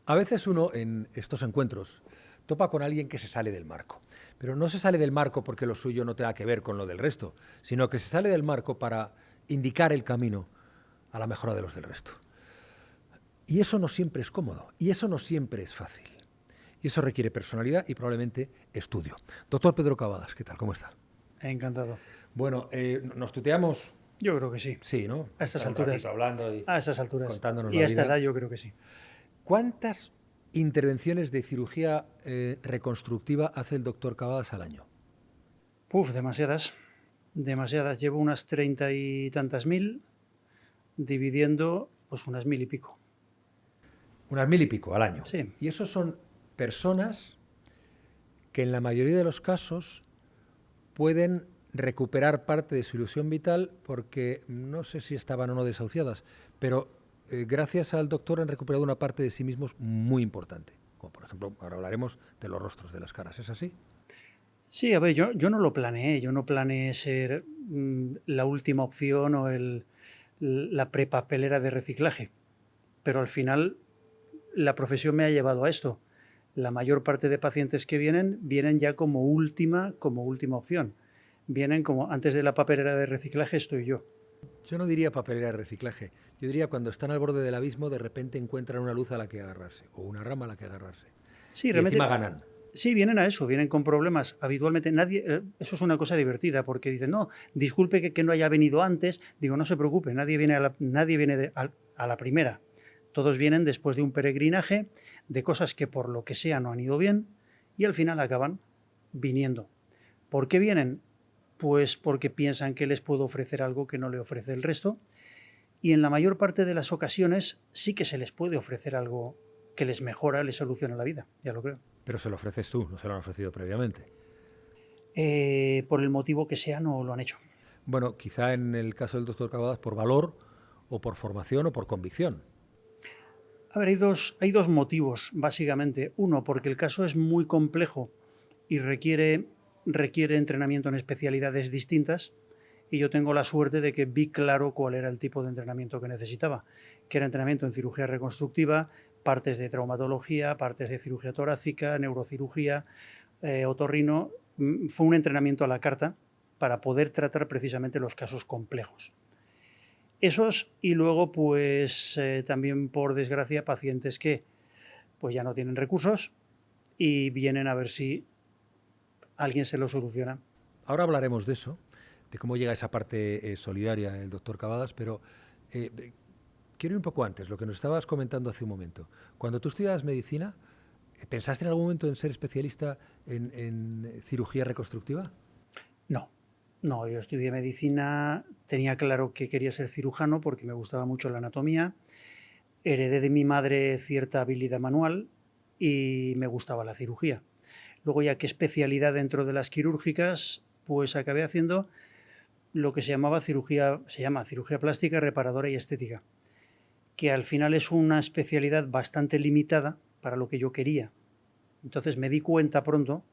A veces uno en estos encuentros topa con alguien que se sale del marco, pero no se sale del marco porque lo suyo no tenga que ver con lo del resto, sino que se sale del marco para indicar el camino a la mejora de los del resto. Y eso no siempre es cómodo, y eso no siempre es fácil. Y eso requiere personalidad y probablemente estudio. Doctor Pedro Cavadas, ¿qué tal? ¿Cómo está? Encantado. Bueno, ¿nos tuteamos? Yo creo que sí. Sí, ¿no? A estas Estar un ratito alturas. hablando y A estas alturas. contándonos Y la a esta vida. edad yo creo que sí. ¿Cuántas intervenciones de cirugía reconstructiva hace el doctor Cavadas al año? Uf, demasiadas. Demasiadas. Llevo unas 30 y tantas mil, dividiendo pues unas 1000 y pico. Unas 1000 y pico al año. Sí. Y esos son personas que en la mayoría de los casos pueden recuperar parte de su ilusión vital porque no sé si estaban o no desahuciadas, pero gracias al doctor han recuperado una parte de sí mismos muy importante. Como por ejemplo, ahora hablaremos de los rostros de las caras, ¿es así? Sí, a ver, yo no lo planeé. Yo no planeé ser la última opción o la prepapelera de reciclaje. Pero al final la profesión me ha llevado a esto. La mayor parte de pacientes que vienen ya como última opción. Vienen como antes de la papelera de reciclaje estoy yo. Yo no diría papelera de reciclaje, yo diría cuando están al borde del abismo de repente encuentran una luz a la que agarrarse o una rama a la que agarrarse. Sí, Y encima realmente, ganan. sí, vienen a eso, vienen con problemas. Habitualmente nadie, eso es una cosa divertida porque dicen, no, disculpe que no haya venido antes. Digo, no se preocupe, nadie viene a la primera. Todos vienen después de un peregrinaje, de cosas que por lo que sea no han ido bien y al final acaban viniendo. ¿Por qué vienen? Pues porque piensan que les puedo ofrecer algo que no le ofrece el resto. Y en la mayor parte de las ocasiones sí que se les puede ofrecer algo que les mejora, les soluciona la vida, ya lo creo. Pero se lo ofreces tú, no se lo han ofrecido previamente. Por el motivo que sea, no lo han hecho. Bueno, quizá en el caso del doctor Cavadas por valor o por formación o por convicción. A ver, hay dos motivos, básicamente. Uno, porque el caso es muy complejo y requiere entrenamiento en especialidades distintas. Y yo tengo la suerte de que vi claro cuál era el tipo de entrenamiento que necesitaba, que era entrenamiento en cirugía reconstructiva, partes de traumatología, partes de cirugía torácica, neurocirugía, otorrino. Fue un entrenamiento a la carta para poder tratar precisamente los casos complejos. Esos y luego pues también por desgracia pacientes que pues ya no tienen recursos y vienen a ver si alguien se lo soluciona. Ahora hablaremos de eso, de cómo llega esa parte solidaria el doctor Cavadas, pero quiero ir un poco antes, lo que nos estabas comentando hace un momento. Cuando tú estudiabas medicina, ¿pensaste en algún momento en ser especialista en cirugía reconstructiva? No, no, yo estudié medicina, tenía claro que quería ser cirujano porque me gustaba mucho la anatomía, heredé de mi madre cierta habilidad manual y me gustaba la cirugía. Luego ya qué especialidad dentro de las quirúrgicas, pues acabé haciendo lo que se llama cirugía plástica, reparadora y estética, que al final es una especialidad bastante limitada para lo que yo quería. Entonces me di cuenta pronto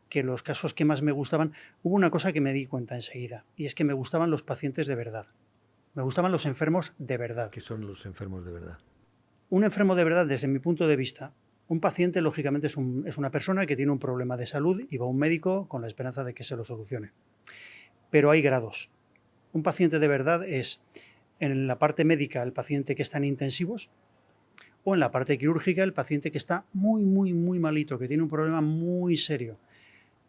que los casos que más me gustaban, hubo una cosa que me di cuenta enseguida, y es que me gustaban los pacientes de verdad. Me gustaban los enfermos de verdad. ¿Qué son los enfermos de verdad? Un enfermo de verdad, desde mi punto de vista, un paciente, lógicamente, es una persona que tiene un problema de salud y va a un médico con la esperanza de que se lo solucione. Pero hay grados. Un paciente de verdad es, en la parte médica, el paciente que está en intensivos, o en la parte quirúrgica, el paciente que está muy, muy, muy malito, que tiene un problema muy serio,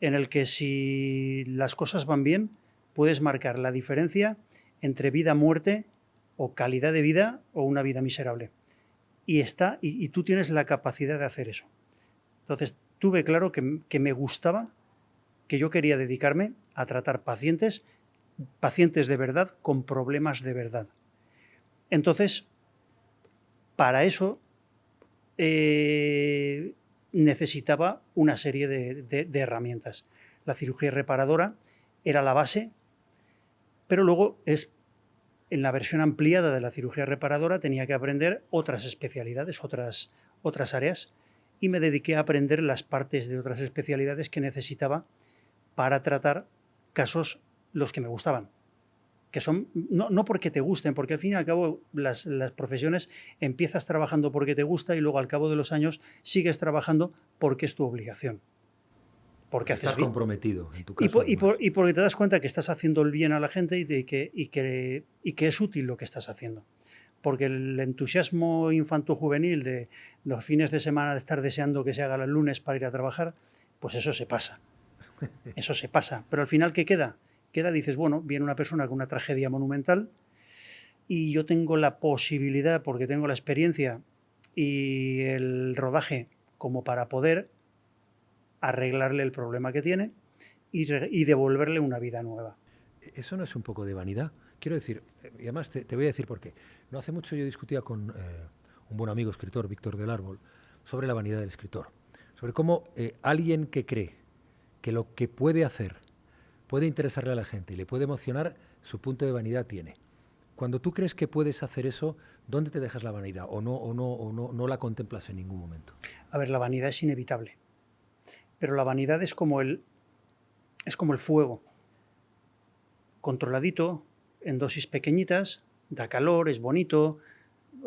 en el que si las cosas van bien, puedes marcar la diferencia entre vida-muerte o calidad de vida o una vida miserable. Y tú tienes la capacidad de hacer eso. Entonces, tuve claro que me gustaba, que yo quería dedicarme a tratar pacientes de verdad con problemas de verdad. Entonces, para eso necesitaba una serie de herramientas. La cirugía reparadora era la base, pero luego en la versión ampliada de la cirugía reparadora tenía que aprender otras especialidades, otras áreas, y me dediqué a aprender las partes de otras especialidades que necesitaba para tratar casos los que me gustaban. que son, no porque te gusten, porque al fin y al cabo las profesiones empiezas trabajando porque te gusta y luego al cabo de los años sigues trabajando porque es tu obligación. Porque haces Estás bien. comprometido, en tu caso, además. Y porque te das cuenta que estás haciendo el bien a la gente y que es útil lo que estás haciendo. Porque el entusiasmo infanto-juvenil de los fines de semana de estar deseando que se haga el lunes para ir a trabajar, pues eso se pasa. Eso se pasa. Pero al final, ¿qué queda? Queda, dices, bueno, viene una persona con una tragedia monumental y yo tengo la posibilidad, porque tengo la experiencia y el rodaje como para poder arreglarle el problema que tiene y devolverle una vida nueva. ¿Eso no es un poco de vanidad? Quiero decir, y además te voy a decir por qué. No hace mucho yo discutía con un buen amigo escritor, Víctor del Árbol, sobre la vanidad del escritor. Sobre cómo alguien que cree que lo que puede hacer puede interesarle a la gente y le puede emocionar, su punto de vanidad tiene. Cuando tú crees que puedes hacer eso, ¿dónde te dejas la vanidad? ¿O no la contemplas en ningún momento? A ver, la vanidad es inevitable. Pero la vanidad es como el fuego. Controladito, en dosis pequeñitas, da calor, es bonito,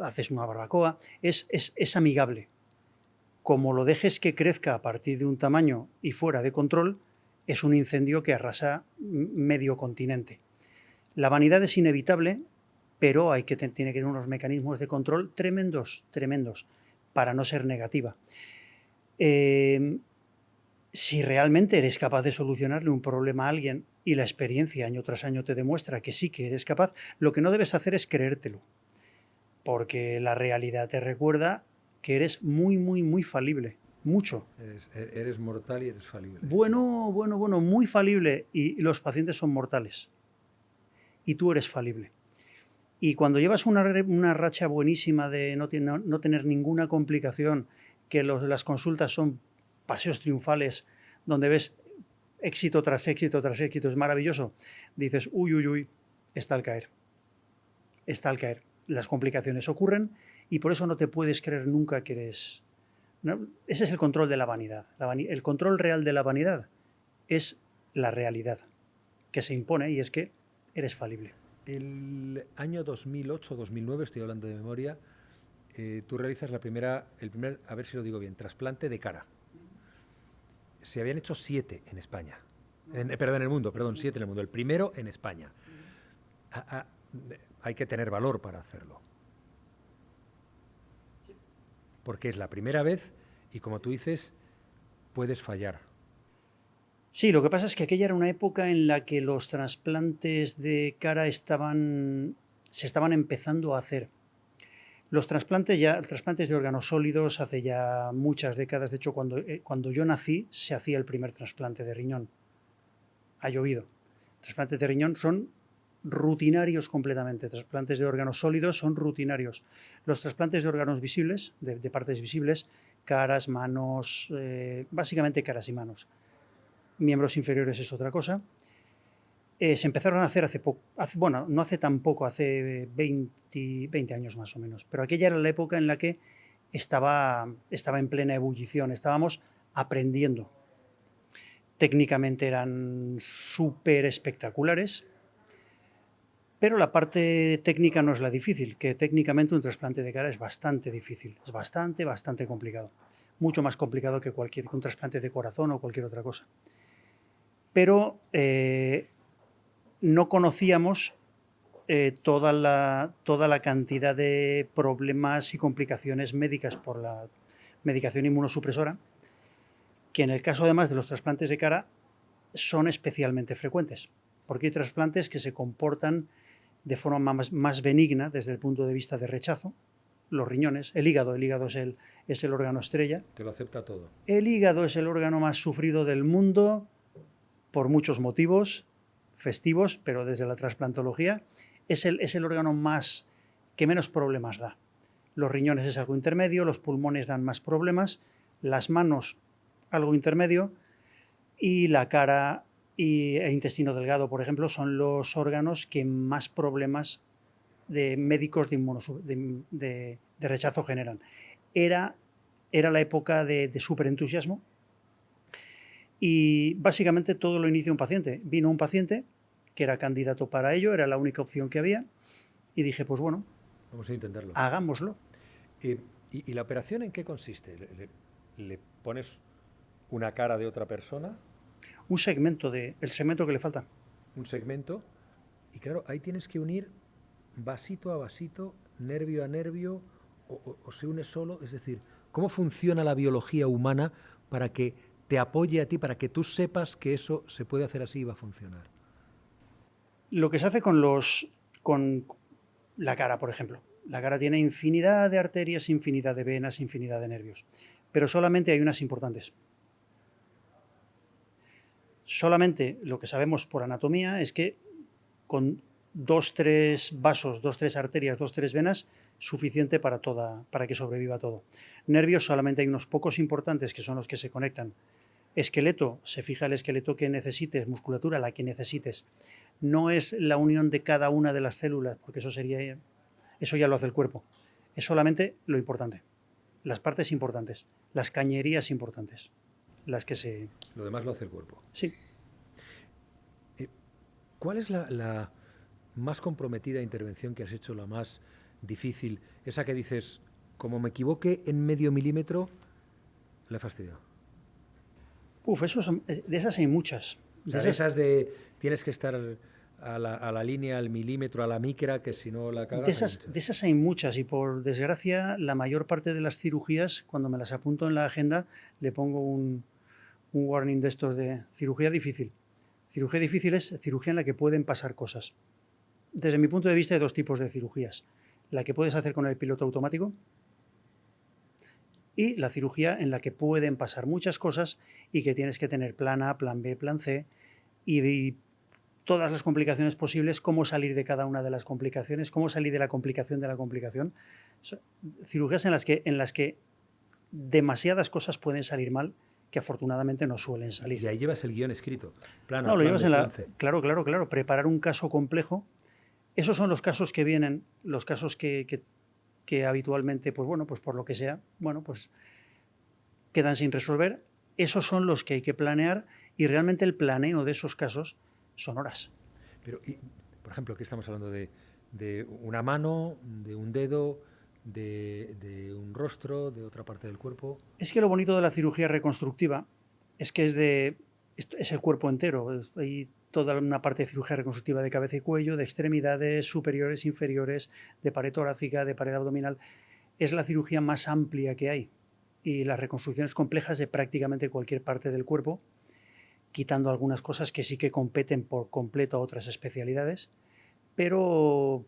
haces una barbacoa, es amigable. Como lo dejes que crezca a partir de un tamaño y fuera de control, es un incendio que arrasa medio continente. La vanidad es inevitable, pero tiene que tener unos mecanismos de control tremendos, para no ser negativa. Si realmente eres capaz de solucionarle un problema a alguien y la experiencia año tras año te demuestra que sí que eres capaz, lo que no debes hacer es creértelo, porque la realidad te recuerda que eres muy, muy, muy falible, mucho. Eres mortal y eres falible. Bueno, muy falible, y los pacientes son mortales y tú eres falible. Y cuando llevas una racha buenísima de no tener ninguna complicación, que las consultas son paseos triunfales, donde ves éxito tras éxito tras éxito, es maravilloso, dices, uy, está al caer. Está al caer. Las complicaciones ocurren y por eso no te puedes creer nunca que eres... ¿no? Ese es el control de la vanidad. El control real de la vanidad es la realidad que se impone, y es que eres falible. El año 2008-2009, estoy hablando de memoria, tú realizas el primer, a ver si lo digo bien, trasplante de cara. Se habían hecho 7 en España. En el mundo, 7 en el mundo. El primero en España. Hay que tener valor para hacerlo. Porque es la primera vez y, como tú dices, puedes fallar. Sí, lo que pasa es que aquella era una época en la que los trasplantes de cara se estaban empezando a hacer. Los trasplantes de órganos sólidos hace ya muchas décadas. De hecho, cuando yo nací, se hacía el primer trasplante de riñón. Ha llovido. Trasplantes de riñón son rutinarios completamente. Trasplantes de órganos sólidos son rutinarios. Los trasplantes de órganos visibles, de partes visibles, caras, manos, básicamente caras y manos. Miembros inferiores es otra cosa. Se empezaron a hacer hace poco, no hace tan poco, hace 20 años más o menos, pero aquella era la época en la que estaba en plena ebullición, estábamos aprendiendo. Técnicamente eran súper espectaculares, pero la parte técnica no es la difícil, que técnicamente un trasplante de cara es bastante difícil, es bastante complicado, mucho más complicado que un trasplante de corazón o cualquier otra cosa. Pero no conocíamos toda la cantidad de problemas y complicaciones médicas por la medicación inmunosupresora, que en el caso además de los trasplantes de cara son especialmente frecuentes, porque hay trasplantes que se comportan de forma más benigna desde el punto de vista de rechazo. Los riñones, el hígado es el órgano estrella. Te lo acepta todo. El hígado es el órgano más sufrido del mundo por muchos motivos festivos, pero desde la trasplantología es el órgano que menos problemas da. Los riñones es algo intermedio, los pulmones dan más problemas, las manos algo intermedio, y la cara e intestino delgado, por ejemplo, son los órganos que más problemas de médicos de rechazo generan. Era la época de superentusiasmo, y básicamente todo lo inicia un paciente. Vino un paciente que era candidato para ello, era la única opción que había, y dije, pues bueno, Vamos a intentarlo. hagámoslo. ¿Y la operación en qué consiste? ¿Le pones una cara de otra persona, Un segmento el segmento que le falta. un segmento? Y claro, ahí tienes que unir vasito a vasito, nervio a nervio, o se une solo. Es decir, ¿cómo funciona la biología humana para que te apoye a ti, para que tú sepas que eso se puede hacer así y va a funcionar? Lo que se hace con la cara, por ejemplo. La cara tiene infinidad de arterias, infinidad de venas, infinidad de nervios, pero solamente hay unas importantes. Solamente lo que sabemos por anatomía es que con 2-3 vasos, 2-3 arterias, 2-3 venas, suficiente para que sobreviva todo. Nervios solamente hay unos pocos importantes que son los que se conectan. Esqueleto, se fija el esqueleto que necesites, musculatura la que necesites. No es la unión de cada una de las células, porque eso ya lo hace el cuerpo. Es solamente lo importante, las partes importantes, las cañerías importantes, las que se... Lo demás lo hace el cuerpo. Sí. ¿Cuál es la más comprometida intervención que has hecho, la más difícil? Esa que dices, como me equivoque en medio milímetro, la he fastidiado. De esas hay muchas. O sea, esas de tienes que estar a la línea, al milímetro, a la micra, que si no la cagas. De esas hay muchas y por desgracia la mayor parte de las cirugías, cuando me las apunto en la agenda, le pongo un warning de estos de cirugía difícil. Cirugía difícil es cirugía en la que pueden pasar cosas. Desde mi punto de vista hay dos tipos de cirugías. La que puedes hacer con el piloto automático y la cirugía en la que pueden pasar muchas cosas y que tienes que tener plan A, plan B, plan C y todas las complicaciones posibles, cómo salir de cada una de las complicaciones, cómo salir de la complicación de la complicación. Cirugías en las que demasiadas cosas pueden salir mal que afortunadamente no suelen salir. Y ahí llevas el guión escrito. Plan A, plan B, plan C. Claro. Preparar un caso complejo. Esos son los casos que vienen, los casos que habitualmente, pues bueno, pues por lo que sea, bueno, pues quedan sin resolver. Esos son los que hay que planear y realmente el planeo de esos casos son horas. Pero, por ejemplo, aquí estamos hablando de una mano, de un dedo, de un rostro, de otra parte del cuerpo. Es que lo bonito de la cirugía reconstructiva es que es el cuerpo entero. Hay toda una parte de cirugía reconstructiva de cabeza y cuello, de extremidades superiores, inferiores, de pared torácica, de pared abdominal. Es la cirugía más amplia que hay y las reconstrucciones complejas de prácticamente cualquier parte del cuerpo, quitando algunas cosas que sí que competen por completo a otras especialidades, pero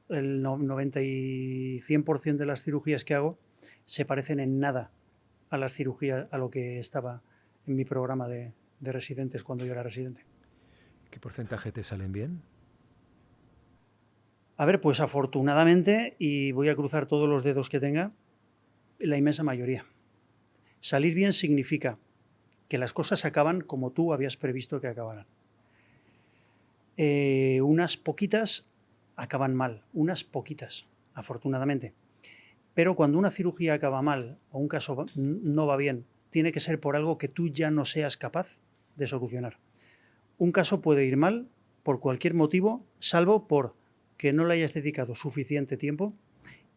el 90 y 100% de las cirugías que hago se parecen en nada a las cirugías, a lo que estaba en mi programa de residentes cuando yo era residente. ¿Qué porcentaje te salen bien? A ver, pues afortunadamente, y voy a cruzar todos los dedos que tenga, la inmensa mayoría. Salir bien significa que las cosas acaban como tú habías previsto que acabaran. Unas poquitas acaban mal, unas poquitas, afortunadamente. Pero cuando una cirugía acaba mal o un caso no va bien, tiene que ser por algo que tú ya no seas capaz de solucionar. Un caso puede ir mal por cualquier motivo, salvo por que no le hayas dedicado suficiente tiempo,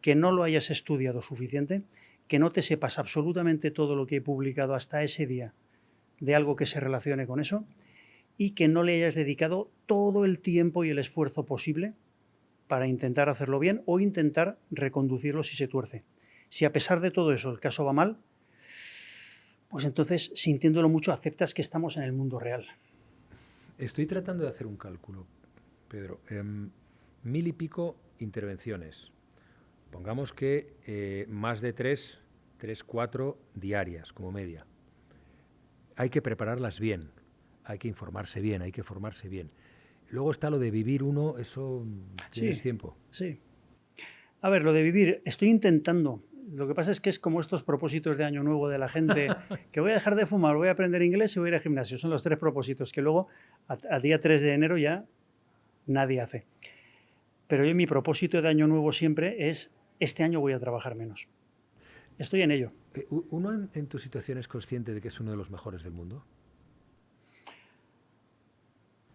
que no lo hayas estudiado suficiente, que no te sepas absolutamente todo lo que he publicado hasta ese día de algo que se relacione con eso y que no le hayas dedicado todo el tiempo y el esfuerzo posible para intentar hacerlo bien o intentar reconducirlo si se tuerce. Si a pesar de todo eso el caso va mal, pues entonces, sintiéndolo mucho, aceptas que estamos en el mundo real. Estoy tratando de hacer un cálculo, Pedro. 1000 y pico intervenciones. Pongamos que más de 3, 4 diarias como media. Hay que prepararlas bien, hay que informarse bien, hay que formarse bien. Luego está lo de vivir uno, eso tienes tiempo. Sí. A ver, lo de vivir, estoy intentando. Lo que pasa es que es como estos propósitos de año nuevo de la gente, que voy a dejar de fumar, voy a aprender inglés y voy a ir al gimnasio. Son los 3 propósitos que luego, al día 3 de enero ya nadie hace. Pero yo mi propósito de año nuevo siempre es, este año voy a trabajar menos. Estoy en ello. ¿Uno en tu situación es consciente de que es uno de los mejores del mundo?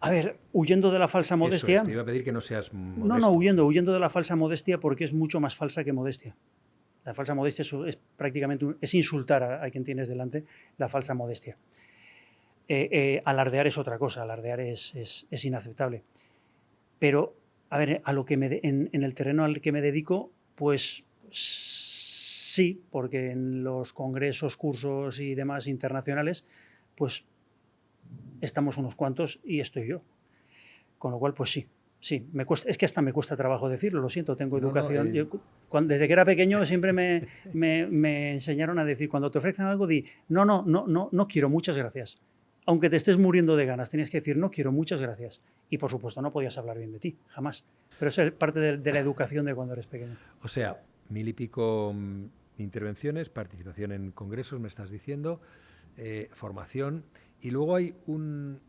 A ver, huyendo de la falsa Eso modestia. es, te iba a pedir que no seas modesto. No, huyendo de la falsa modestia porque es mucho más falsa que modestia. La falsa modestia es prácticamente es insultar a quien tienes delante, la falsa modestia. Alardear es otra cosa, alardear es inaceptable. Pero, a ver, en el terreno al que me dedico, pues sí, porque en los congresos, cursos y demás internacionales, pues estamos unos cuantos y estoy yo. Con lo cual, pues sí, sí, es que hasta me cuesta trabajo decirlo, lo siento, tengo educación. Yo, desde que era pequeño siempre me enseñaron a decir, cuando te ofrecen algo, di, no quiero, muchas gracias. Aunque te estés muriendo de ganas, tenías que decir, no quiero, muchas gracias. Y por supuesto, no podías hablar bien de ti, jamás. Pero eso es parte de la educación de cuando eres pequeño. O sea, 1000 y pico intervenciones, participación en congresos, me estás diciendo, formación. Y luego hay un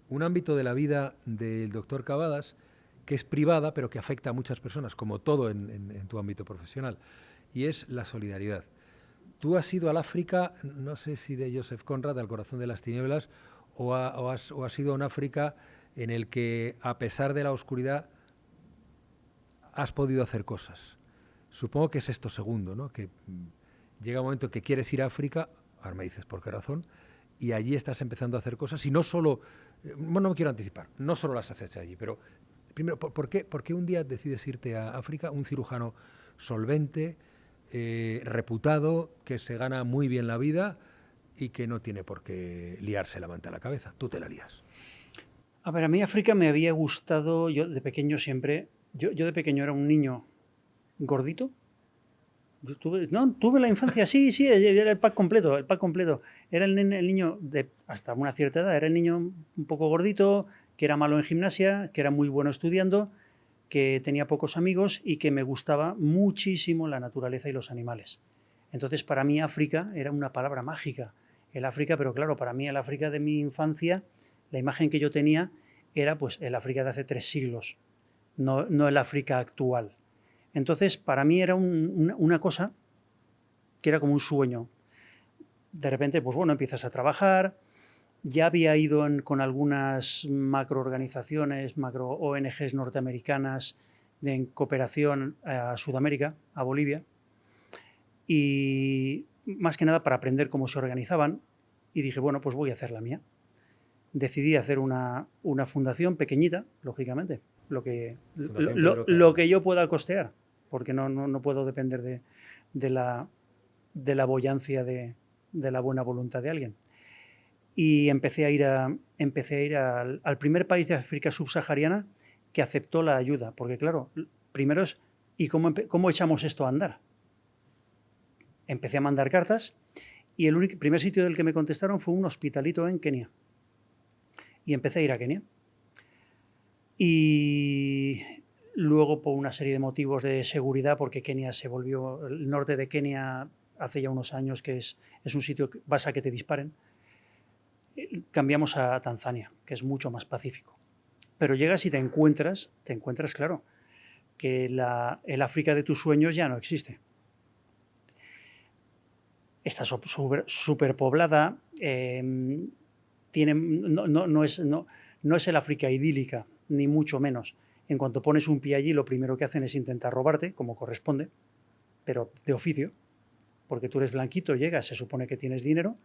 ámbito de la vida del doctor Cavadas que es privada, pero que afecta a muchas personas, como todo en tu ámbito profesional, y es la solidaridad. Tú has ido al África, no sé si de Joseph Conrad, al corazón de las tinieblas, o has ido a un África en el que, a pesar de la oscuridad, has podido hacer cosas. Supongo que es esto segundo, ¿no? Que llega un momento que quieres ir a África, ahora me dices por qué razón, y allí estás empezando a hacer cosas, y no solo, bueno, no me quiero anticipar, no solo las haces allí, pero primero, ¿por qué un día decides irte a África, un cirujano solvente, reputado, que se gana muy bien la vida y que no tiene por qué liarse la manta a la cabeza? Tú te la lías. A ver, a mí África me había gustado, yo de pequeño siempre, yo de pequeño era un niño gordito. Tuve la infancia, sí, era el pack completo, Era el niño hasta una cierta edad, era el niño un poco gordito, que era malo en gimnasia, que era muy bueno estudiando, que tenía pocos amigos y que me gustaba muchísimo la naturaleza y los animales. Entonces, para mí África era una palabra mágica. El África, pero claro, para mí el África de mi infancia, la imagen que yo tenía era pues el África de hace 3 siglos, no el África actual. Entonces, para mí era una cosa que era como un sueño. De repente, pues bueno, empiezas a trabajar. Ya había ido con algunas macroorganizaciones, macro ONGs norteamericanas en cooperación a Sudamérica, a Bolivia, y más que nada para aprender cómo se organizaban. Y dije, bueno, pues voy a hacer la mía. Decidí hacer una fundación pequeñita, lógicamente, lo que yo pueda costear, porque no puedo depender de la boyancia de la buena voluntad de alguien. Y empecé a ir al primer país de África subsahariana que aceptó la ayuda, porque claro, primero es, ¿y cómo echamos esto a andar? Empecé a mandar cartas y el primer sitio del que me contestaron fue un hospitalito en Kenia. Y empecé a ir a Kenia. Y luego, por una serie de motivos de seguridad, porque Kenia se volvió, el norte de Kenia hace ya unos años que es un sitio que vas a que te disparen, cambiamos a Tanzania, que es mucho más pacífico. Pero llegas y te encuentras claro, que el África de tus sueños ya no existe. Está súper poblada, no es el África idílica, ni mucho menos. En cuanto pones un pie allí, lo primero que hacen es intentar robarte, como corresponde, pero de oficio, porque tú eres blanquito, llegas, se supone que tienes dinero,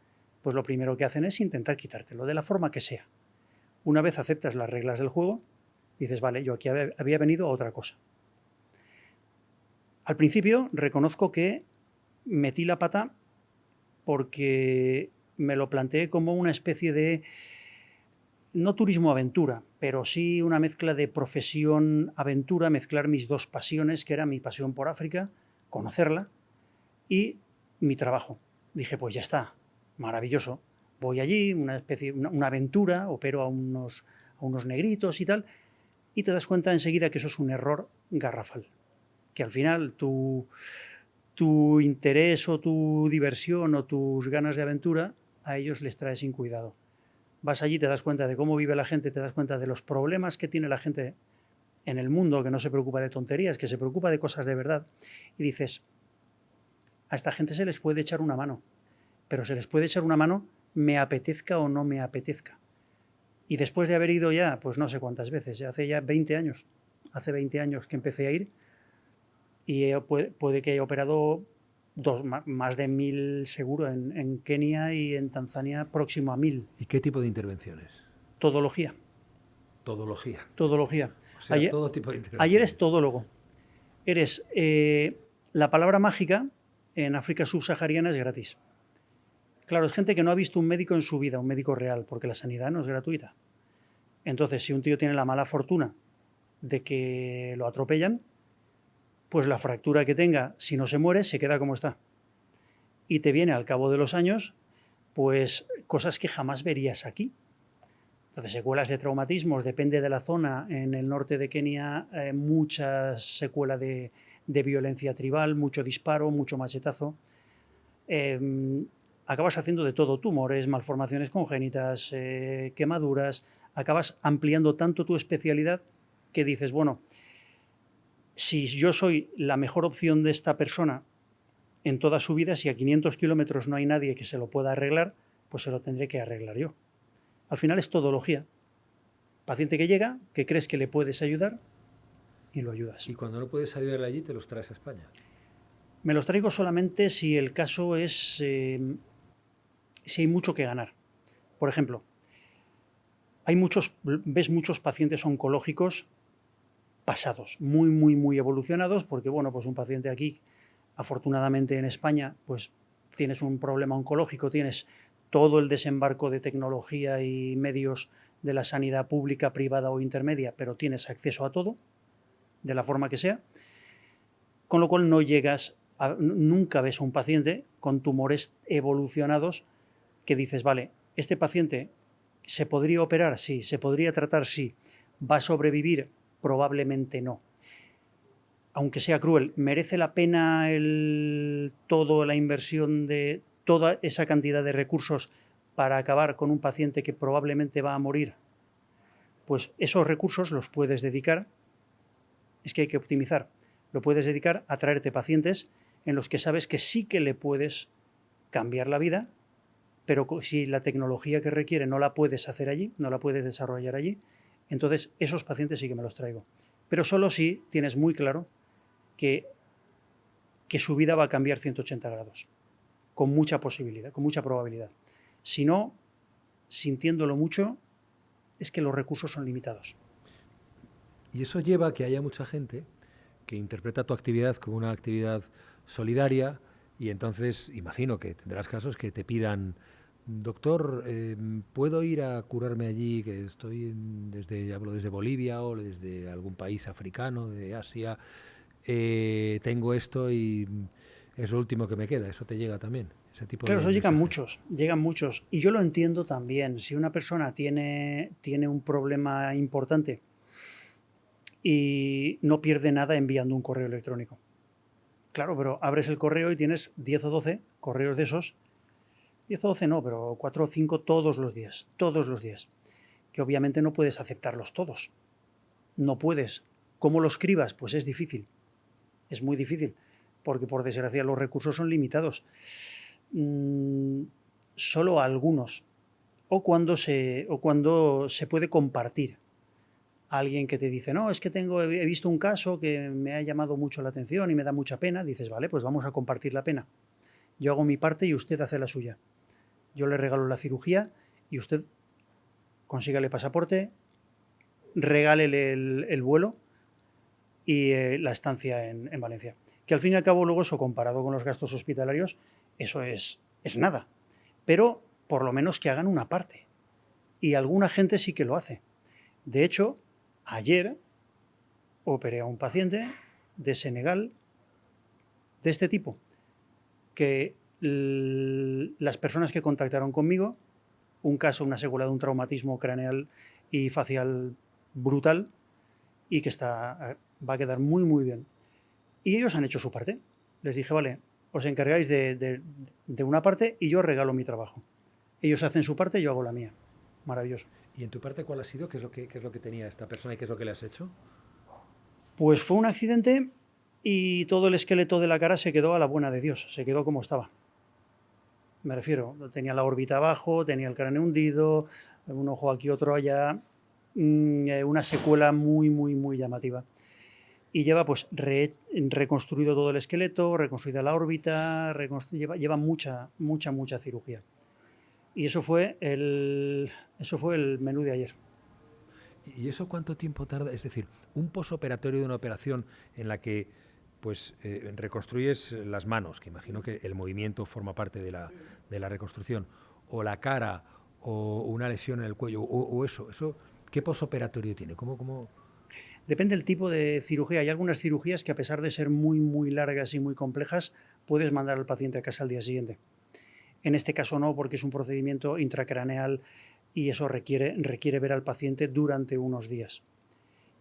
pues lo primero que hacen es intentar quitártelo, de la forma que sea. Una vez aceptas las reglas del juego, dices, vale, yo aquí había venido a otra cosa. Al principio reconozco que metí la pata porque me lo planteé como una especie de, no turismo-aventura, pero sí una mezcla de profesión-aventura, mezclar mis dos pasiones, que era mi pasión por África, conocerla, y mi trabajo. Dije, pues ya está, maravilloso. Voy allí, una aventura, opero a unos negritos y tal, y te das cuenta enseguida que eso es un error garrafal. Que al final tu interés o tu diversión o tus ganas de aventura a ellos les trae sin cuidado. Vas allí, te das cuenta de cómo vive la gente, te das cuenta de los problemas que tiene la gente en el mundo, que no se preocupa de tonterías, que se preocupa de cosas de verdad, y dices, a esta gente se les puede echar una mano, pero se les puede echar una mano me apetezca o no me apetezca. Y después de haber ido ya, pues no sé cuántas veces, hace ya 20 años, hace 20 años que empecé a ir, y puede que haya operado más de 1000 seguro en Kenia y en Tanzania próximo a 1000. ¿Y qué tipo de intervenciones? Todología. Todología. Todología. O sea, todo tipo de intervenciones. Ayer eres todólogo. Eres, la palabra mágica en África subsahariana es gratis. Claro, es gente que no ha visto un médico en su vida, un médico real, porque la sanidad no es gratuita. Entonces, si un tío tiene la mala fortuna de que lo atropellan, pues la fractura que tenga, si no se muere, se queda como está. Y te viene al cabo de los años, pues cosas que jamás verías aquí. Entonces, secuelas de traumatismos, depende de la zona. En el norte de Kenia, muchas secuelas de violencia tribal, mucho disparo, mucho machetazo. Acabas haciendo de todo, tumores, malformaciones congénitas, quemaduras. Acabas ampliando tanto tu especialidad que dices, bueno, si yo soy la mejor opción de esta persona en toda su vida, si a 500 kilómetros no hay nadie que se lo pueda arreglar, pues se lo tendré que arreglar yo. Al final es todología. Paciente que llega, que crees que le puedes ayudar y lo ayudas. Y cuando no puedes ayudarle allí, te los traes a España. Me los traigo solamente si el caso es, si hay mucho que ganar. Por ejemplo, ves muchos pacientes oncológicos pasados, muy evolucionados, porque bueno, pues un paciente aquí, afortunadamente en España, pues tienes un problema oncológico, tienes todo el desembarco de tecnología y medios de la sanidad pública, privada o intermedia, pero tienes acceso a todo, de la forma que sea, con lo cual nunca ves un paciente con tumores evolucionados que dices, vale, este paciente se podría operar, sí, se podría tratar, sí, va a sobrevivir, probablemente no. Aunque sea cruel, ¿merece la pena toda la inversión de toda esa cantidad de recursos para acabar con un paciente que probablemente va a morir? Pues esos recursos los puedes dedicar, es que hay que optimizar, lo puedes dedicar a traerte pacientes en los que sabes que sí que le puedes cambiar la vida, pero si la tecnología que requiere no la puedes hacer allí, no la puedes desarrollar allí, entonces esos pacientes sí que me los traigo. Pero solo si tienes muy claro que su vida va a cambiar 180 grados, con mucha posibilidad, con mucha probabilidad. Si no, sintiéndolo mucho, es que los recursos son limitados. Y eso lleva a que haya mucha gente que interpreta tu actividad como una actividad solidaria y entonces imagino que tendrás casos que te pidan, doctor, ¿puedo ir a curarme allí? Que estoy hablo desde Bolivia o desde algún país africano, de Asia. Tengo esto y es lo último que me queda. Eso te llega también, ese tipo claro, de eso llegan mensajes. muchos. Y yo lo entiendo también. Si una persona tiene un problema importante y no pierde nada enviando un correo electrónico. Claro, pero abres el correo y tienes 10 o 12 correos de esos. 10 o 12 no, pero 4 o 5 todos los días. Que obviamente no puedes aceptarlos todos. No puedes. ¿Cómo lo escribas? Pues es difícil. Es muy difícil, porque por desgracia los recursos son limitados. Solo algunos. O cuando se puede compartir. Alguien que te dice, no, es que he visto un caso que me ha llamado mucho la atención y me da mucha pena, dices, vale, pues vamos a compartir la pena. Yo hago mi parte y usted hace la suya. Yo le regalo la cirugía y usted consígale pasaporte, regálele el vuelo y la estancia en Valencia. Que al fin y al cabo luego eso comparado con los gastos hospitalarios, eso es nada. Pero por lo menos que hagan una parte. Y alguna gente sí que lo hace. De hecho, ayer operé a un paciente de Senegal de este tipo, que las personas que contactaron conmigo, un caso, una secuela de un traumatismo craneal y facial brutal y que va a quedar muy bien. Y ellos han hecho su parte. Les dije, vale, os encargáis de una parte y yo regalo mi trabajo. Ellos hacen su parte y yo hago la mía. Maravilloso. ¿Y en tu parte cuál ha sido? ¿Qué es lo que tenía esta persona y qué es lo que le has hecho? Pues fue un accidente y todo el esqueleto de la cara se quedó a la buena de Dios, se quedó como estaba. Me refiero, tenía la órbita abajo, tenía el cráneo hundido, un ojo aquí, otro allá, una secuela muy, muy, muy llamativa. Y lleva pues reconstruido todo el esqueleto, reconstruida la órbita, lleva mucha, mucha, mucha cirugía. Y eso fue el menú de ayer. ¿Y eso cuánto tiempo tarda? Es decir, un posoperatorio de una operación en la que pues reconstruyes las manos, que imagino que el movimiento forma parte de la reconstrucción, o la cara, o una lesión en el cuello, o eso, ¿qué posoperatorio tiene? ¿Cómo? Depende del tipo de cirugía. Hay algunas cirugías que, a pesar de ser muy, muy largas y muy complejas, puedes mandar al paciente a casa al día siguiente. En este caso no, porque es un procedimiento intracraneal y eso requiere ver al paciente durante unos días.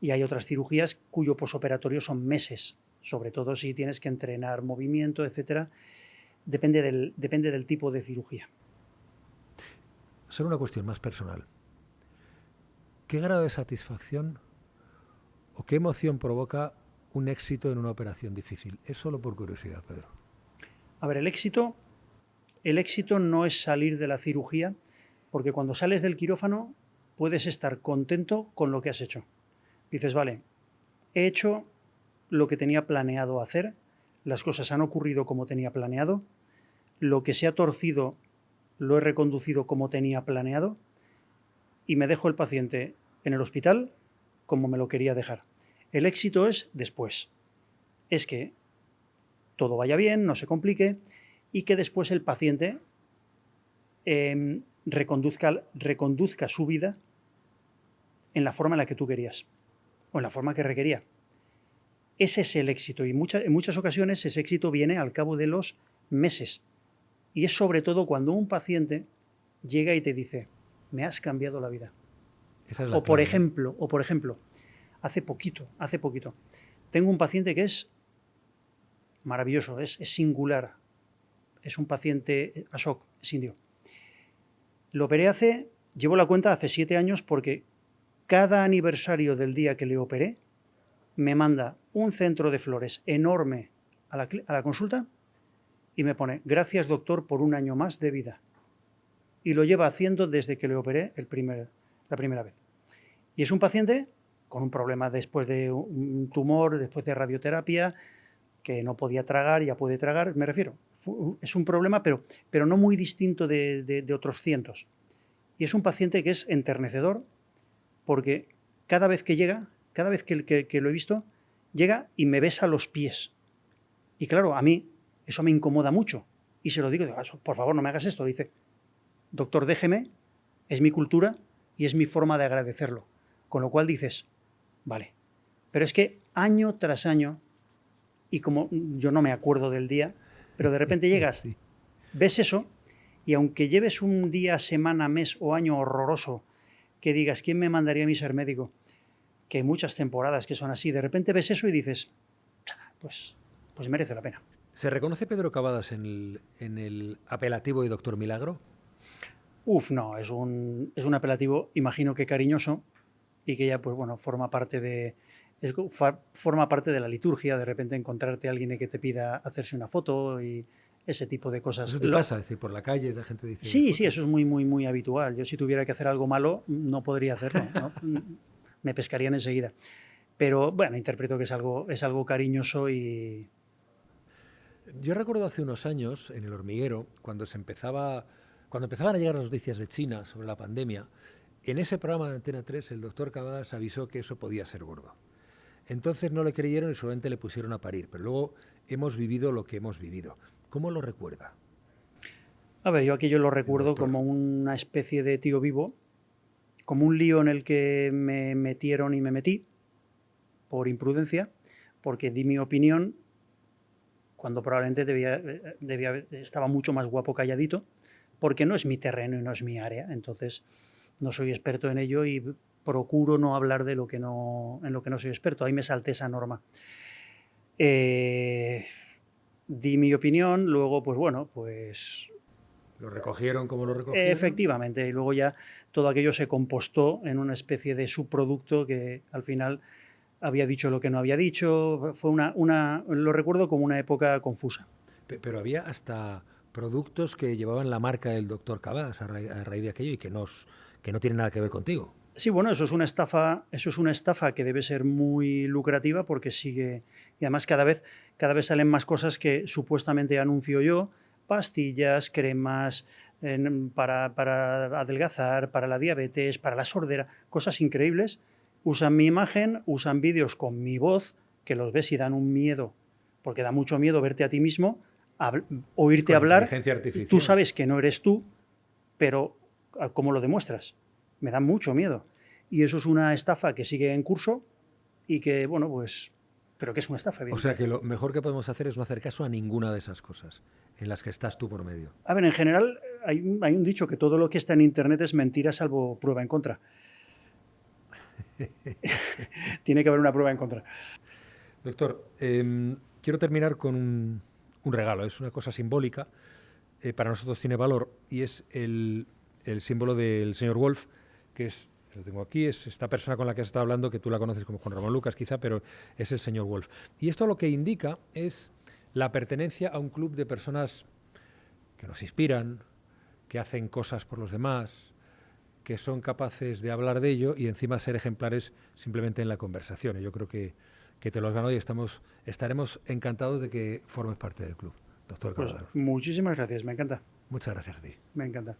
Y hay otras cirugías cuyo posoperatorio son meses, sobre todo si tienes que entrenar movimiento, etcétera. Depende del tipo de cirugía. Solo una cuestión más personal. ¿Qué grado de satisfacción o qué emoción provoca un éxito en una operación difícil? Es solo por curiosidad, Pedro. A ver, el éxito no es salir de la cirugía, porque cuando sales del quirófano puedes estar contento con lo que has hecho. Dices, vale, he hecho lo que tenía planeado hacer, las cosas han ocurrido como tenía planeado, lo que se ha torcido lo he reconducido como tenía planeado y me dejo el paciente en el hospital como me lo quería dejar. El éxito es después. Es que todo vaya bien, no se complique y que después el paciente reconduzca su vida en la forma en la que tú querías o en la forma que requería. Ese es el éxito y en muchas ocasiones ese éxito viene al cabo de los meses. Y es sobre todo cuando un paciente llega y te dice, me has cambiado la vida. Esa es la O por clave, ejemplo, hace poquito, tengo un paciente que es maravilloso, es singular. Es un paciente Ashok, es indio. Lo operé llevo la cuenta hace 7 años porque cada aniversario del día que le operé me manda un centro de flores enorme a la consulta y me pone, gracias doctor por un año más de vida. Y lo lleva haciendo desde que le operé la primera vez. Y es un paciente con un problema después de un tumor, después de radioterapia, que no podía tragar, ya puede tragar, me refiero. Es un problema, pero no muy distinto de otros cientos. Y es un paciente que es enternecedor porque cada vez que llega, cada vez que lo he visto, llega y me besa los pies. Y claro, a mí eso me incomoda mucho. Y se lo digo, por favor, no me hagas esto. Dice, doctor, déjeme, es mi cultura y es mi forma de agradecerlo. Con lo cual dices, vale. Pero es que año tras año, y como yo no me acuerdo del día, pero de repente llegas, sí. ves eso, y aunque lleves un día, semana, mes o año horroroso, que digas, ¿quién me mandaría a mí ser médico? Que hay muchas temporadas que son así, de repente ves eso y dices, pues merece la pena. ¿Se reconoce Pedro Cavadas en el apelativo de Doctor Milagro? No, es un apelativo, imagino que cariñoso, y que ya, pues bueno, forma parte de la liturgia, de repente encontrarte a alguien que te pida hacerse una foto y ese tipo de cosas. ¿Eso te pasa? Es decir, por la calle la gente dice Sí, fotos. eso es muy, muy, muy habitual. Yo, si tuviera que hacer algo malo, no podría hacerlo, ¿no? Me pescarían enseguida. Pero bueno, interpreto que es algo cariñoso y... Yo recuerdo hace unos años, en El Hormiguero, cuando empezaban a llegar las noticias de China sobre la pandemia, en ese programa de Antena 3 el doctor Cavadas avisó que eso podía ser gordo. Entonces no le creyeron y solamente le pusieron a parir, pero luego hemos vivido lo que hemos vivido. ¿Cómo lo recuerda? A ver, yo aquello lo recuerdo como una especie de tío vivo, como un lío en el que me metieron y me metí por imprudencia, porque di mi opinión cuando probablemente estaba mucho más guapo calladito, porque no es mi terreno y no es mi área, entonces no soy experto en ello y procuro no hablar de en lo que no soy experto. Ahí me salté esa norma. Di mi opinión, luego pues bueno, pues... ¿Lo recogieron como lo recogieron? Efectivamente, y luego ya todo aquello se compostó en una especie de subproducto que al final había dicho lo que no había dicho. Fue lo recuerdo como una época confusa. Pero había hasta productos que llevaban la marca del doctor Cavadas a raíz de aquello y que que no tiene nada que ver contigo. Sí, bueno, eso es una estafa que debe ser muy lucrativa porque sigue, y además cada vez salen más cosas que supuestamente anuncio yo, pastillas, cremas para adelgazar, para la diabetes, para la sordera, cosas increíbles. Usan mi imagen, usan vídeos con mi voz, que los ves y dan un miedo, porque da mucho miedo verte a ti mismo, oírte hablar. Inteligencia artificial. Tú sabes que no eres tú, pero ¿cómo lo demuestras? Me da mucho miedo. Y eso es una estafa que sigue en curso y que, bueno, pues, pero que es una estafa. O sea que lo mejor que podemos hacer es no hacer caso a ninguna de esas cosas en las que estás tú por medio. A ver, en general hay un dicho que todo lo que está en Internet es mentira salvo prueba en contra. Tiene que haber una prueba en contra. Doctor, quiero terminar con un regalo. Es una cosa simbólica. Para nosotros tiene valor y es el símbolo del señor Wolf, que es, lo tengo aquí, es esta persona con la que has estado hablando, que tú la conoces como Juan Ramón Lucas quizá, pero es el señor Wolf. Y esto lo que indica es la pertenencia a un club de personas que nos inspiran, que hacen cosas por los demás, que son capaces de hablar de ello y encima ser ejemplares simplemente en la conversación. Y yo creo que te lo has ganado y estaremos encantados de que formes parte del club, doctor Cavadaro. Pues muchísimas gracias, me encanta. Muchas gracias a ti. Me encanta.